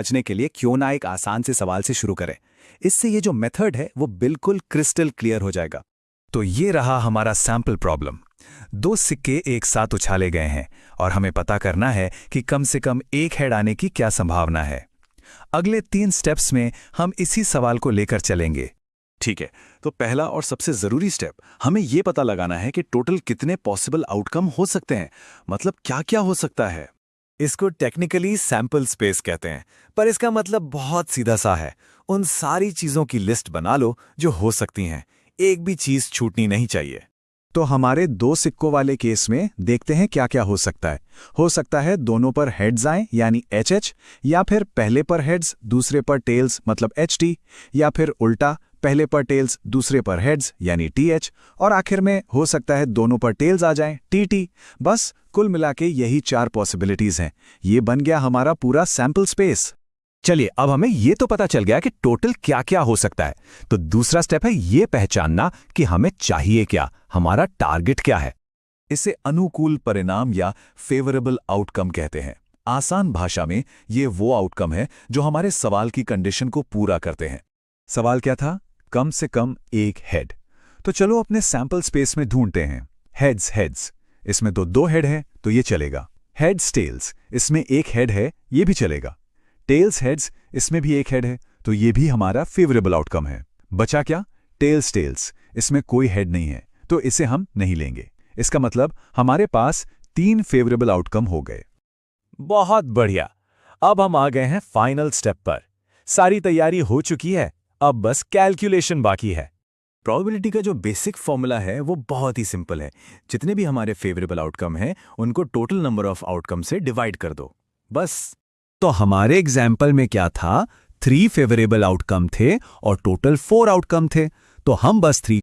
समझने के लिए क्यों ना एक आसान से सवाल से शुरू करें। इससे ये जो मेथड है वो बिल्कुल क्रिस्टल क्लियर हो जाएगा। तो ये रहा हमारा सैंपल प्रॉब्लम। दो सिक्के एक साथ उछाले गए हैं और हमें पता करना है कि कम से कम एक हेड आने की क्या संभावना है। अगले 3 स्टेप्स में हम इसी सवाल को लेकर चलेंगे। ठीक है, तो पहला और सबसे जरूरी स्टेप, हमें यह पता लगाना है कि टोटल कितने पॉसिबल आउटकम हो सकते हैं, मतलब क्या क्या हो सकता है। इसको टेक्निकली सैंपल स्पेस कहते हैं, पर इसका मतलब बहुत सीधा सा है। उन सारी चीजों की लिस्ट बना लो जो हो सकती हैं, एक भी चीज छूटनी नहीं चाहिए। तो हमारे 2 सिक्कों वाले केस में देखते हैं क्या क्या हो सकता है। हो सकता है दोनों पर हेड्स आएं यानी HH, या फिर पहले पर हेड्स दूसरे पर टेल्स मतलब HT, या फिर उल्टा पहले पर टेल्स दूसरे पर हेड्स यानी TH, और आखिर में हो सकता है दोनों पर टेल्स आ जाएं TT। बस कुल मिला के यही 4 पॉसिबिलिटीज हैं। ये बन गया हमारा पूरा सैंपल स्पेस। चलिए, अब हमें ये तो पता चल गया कि टोटल क्या क्या हो सकता है। तो दूसरा स्टेप है ये पहचानना कि हमें चाहिए क्या, हमारा टारगेट क्या है। इसे अनुकूल परिणाम या फेवरेबल आउटकम कहते हैं। आसान भाषा में ये वो आउटकम है जो हमारे सवाल की कंडीशन को पूरा करते हैं। सवाल क्या था? कम से कम एक हेड। तो चलो अपने सैंपल स्पेस में ढूंढते हैं। हेड्स हेड्स, इसमें तो 2 हेड है तो ये चलेगा। हेड्स टेल्स, इसमें एक हेड है, ये भी चलेगा। टेल्स हेड्स, इसमें भी एक हेड है तो ये भी हमारा फेवरेबल आउटकम है। बचा क्या? टेल्स टेल्स, इसमें कोई हेड नहीं है तो इसे हम नहीं लेंगे। इसका मतलब हमारे पास 3 फेवरेबल आउटकम हो गए। बहुत बढ़िया। अब हम आ गए हैं फाइनल स्टेप पर। सारी तैयारी हो चुकी है, अब बस कैलकुलेशन बाकी है। प्रोबेबिलिटी का जो बेसिक फॉर्मूला है वो बहुत ही सिंपल है। जितने भी हमारे फेवरेबल आउटकम हैं उनको टोटल नंबर ऑफ आउटकम से डिवाइड कर दो, बस। तो हमारे एग्जाम्पल में क्या था? 3 फेवरेबल आउटकम थे और टोटल 4 आउटकम थे, तो हम बस 3